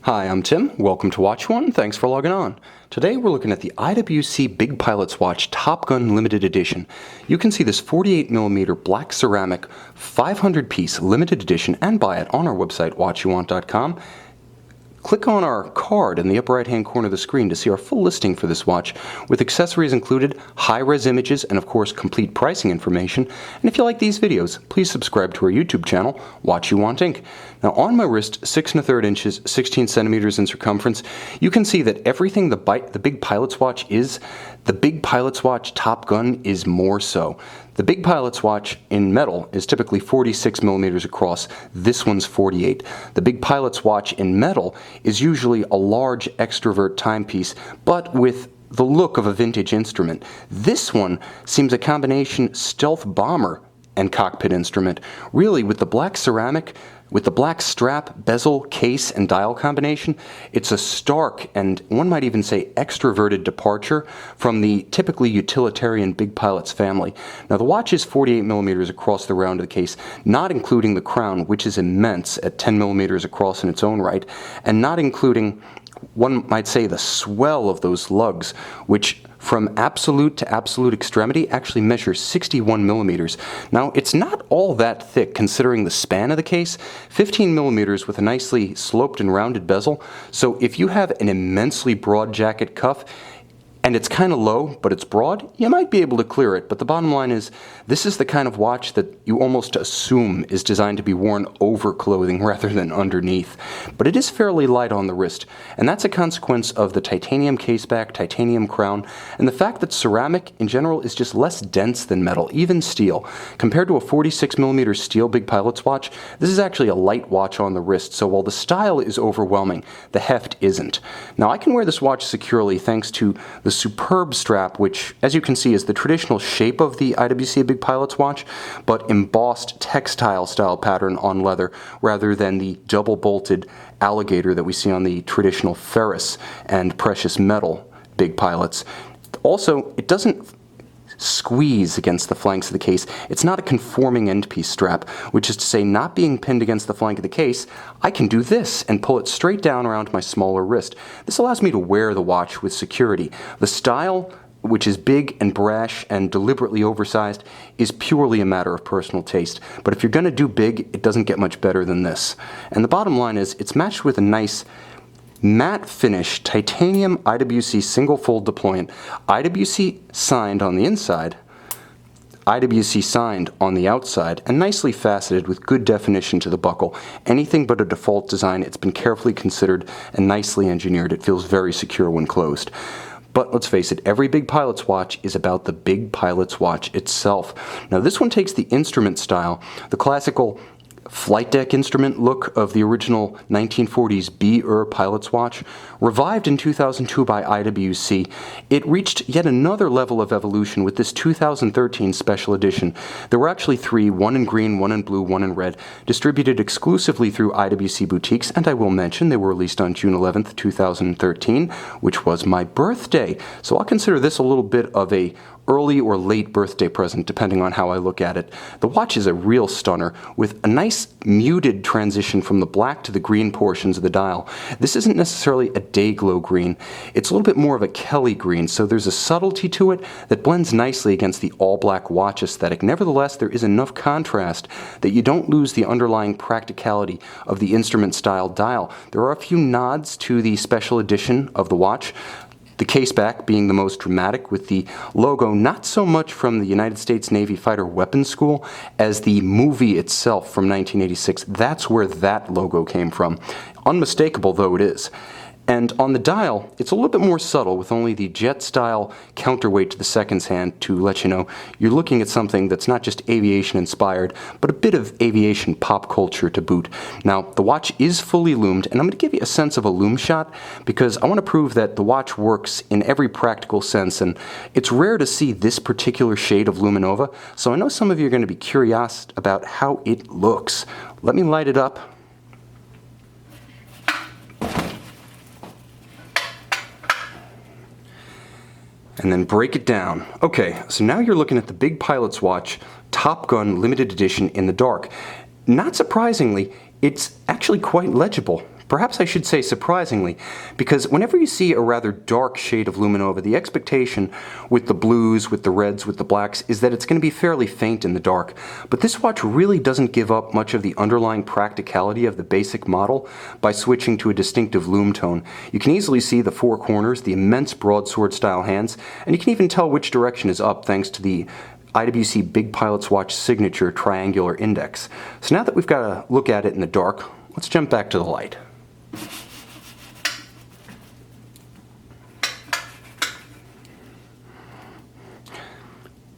Hi, I'm Tim. Welcome to Watch One. Thanks for logging on. Today we're looking at the IWC Big Pilot's Watch Top Gun Limited Edition. You can see this 48mm black ceramic 500-piece limited edition and buy it on our website, watchyouwant.com. Click on our card in the upper right-hand corner of the screen to see our full listing for this watch, with accessories included, high-res images, and of course complete pricing information. And if you like these videos, please subscribe to our YouTube channel, Watch You Want Inc. Now on my wrist, 6 1/3 inches, 16 centimeters in circumference, you can see that everything the Big Pilot's Watch is, the Big Pilot's Watch Top Gun is more so. The Big Pilot's Watch in metal is typically 46mm across. This one's 48. The Big Pilot's Watch in metal is usually a large extrovert timepiece, but with the look of a vintage instrument. This one seems a combination stealth bomber and cockpit instrument, really with the black ceramic, with the black strap, bezel, case, and dial combination. It's a stark and one might even say extroverted departure from the typically utilitarian Big Pilot's family. Now the watch is 48mm across the round of the case, not including the crown, which is immense at 10mm across in its own right, and not including, one might say, the swell of those lugs, which from absolute to absolute extremity actually measures 61mm. Now it's not all that thick considering the span of the case, 15mm with a nicely sloped and rounded bezel. So if you have an immensely broad jacket cuff, and it's kind of low, but it's broad, you might be able to clear it. But the bottom line is, this is the kind of watch that you almost assume is designed to be worn over clothing rather than underneath. But it is fairly light on the wrist, and that's a consequence of the titanium caseback, titanium crown, and the fact that ceramic in general is just less dense than metal, even steel. Compared to a 46mm steel Big Pilot's watch, this is actually a light watch on the wrist, so while the style is overwhelming, the heft isn't. Now I can wear this watch securely thanks to the superb strap, which, as you can see, is the traditional shape of the IWC Big Pilot's watch, but embossed textile-style pattern on leather rather than the double-bolted alligator that we see on the traditional ferrous and precious metal Big Pilots. Also, it doesn't squeeze against the flanks of the case. It's not a conforming end-piece strap, which is to say, not being pinned against the flank of the case, I can do this and pull it straight down around my smaller wrist. This allows me to wear the watch with security. The style, which is big and brash and deliberately oversized, is purely a matter of personal taste. But if you're going to do big, it doesn't get much better than this. And the bottom line is, it's matched with a nice matte finish titanium IWC single fold deployant, IWC signed on the inside, IWC signed on the outside, and nicely faceted with good definition to the buckle. Anything but a default design. It's been carefully considered and nicely engineered. It feels very secure when closed. But let's face it, every Big Pilot's watch is about the Big Pilot's watch itself. Now this one takes the instrument style, the classical flight deck instrument look of the original 1940s B-er Pilot's watch, revived in 2002 by IWC. It reached yet another level of evolution with this 2013 special edition. There were actually three, one in green, one in blue, one in red, distributed exclusively through IWC boutiques, and I will mention they were released on June 11th, 2013, which was my birthday. So I'll consider this a little bit of a early or late birthday present, depending on how I look at it. The watch is a real stunner, with a nice muted transition from the black to the green portions of the dial. This isn't necessarily a day glow green. It's a little bit more of a Kelly green, so there's a subtlety to it that blends nicely against the all-black watch aesthetic. Nevertheless, there is enough contrast that you don't lose the underlying practicality of the instrument-style dial. There are a few nods to the special edition of the watch, the caseback being the most dramatic, with the logo not so much from the United States Navy Fighter Weapons School as the movie itself from 1986. That's where that logo came from. Unmistakable though it is. And on the dial, it's a little bit more subtle, with only the jet-style counterweight to the seconds hand to let you know you're looking at something that's not just aviation-inspired, but a bit of aviation pop culture to boot. Now, the watch is fully loomed, and I'm going to give you a sense of a loom shot, because I want to prove that the watch works in every practical sense, and it's rare to see this particular shade of luminova, so I know some of you are going to be curious about how it looks. Let me light it up. And then break it down. Okay, so now you're looking at the Big Pilot's watch Top Gun limited edition in the dark. Not surprisingly, it's actually quite legible. Perhaps I should say surprisingly, because whenever you see a rather dark shade of luminova, the expectation with the blues, with the reds, with the blacks, is that it's going to be fairly faint in the dark. But this watch really doesn't give up much of the underlying practicality of the basic model by switching to a distinctive lume tone. You can easily see the four corners, the immense broadsword style hands, and you can even tell which direction is up thanks to the IWC Big Pilot's Watch signature triangular index. So now that we've got a look at it in the dark, let's jump back to the light.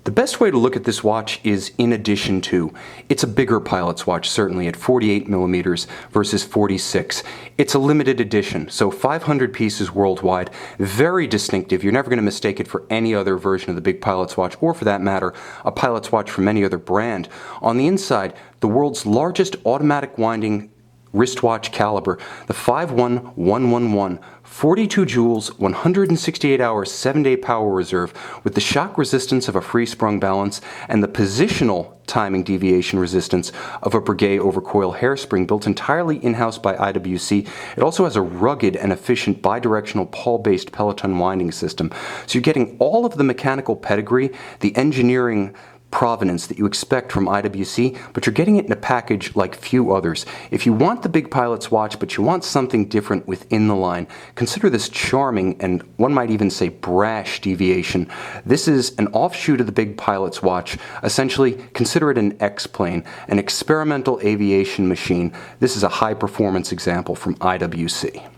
The best way to look at this watch is in addition to. It's a bigger pilot's watch, certainly, at 48 millimeters versus 46. It's a limited edition, so 500 pieces worldwide. Very distinctive. You're never going to mistake it for any other version of the Big Pilot's Watch, or for that matter, a pilot's watch from any other brand. On the inside, the world's largest automatic winding wristwatch caliber, the 51111, 42 joules, 168 hours, 7-day power reserve, with the shock resistance of a free-sprung balance and the positional timing deviation resistance of a Breguet overcoil hairspring built entirely in-house by IWC. It also has a rugged and efficient bidirectional pawl-based Peloton winding system. So you're getting all of the mechanical pedigree, the engineering provenance that you expect from IWC, but you're getting it in a package like few others. If you want the Big Pilot's Watch, but you want something different within the line, consider this charming and one might even say brash deviation. This is an offshoot of the Big Pilot's Watch. Essentially, consider it an X-plane, an experimental aviation machine. This is a high-performance example from IWC.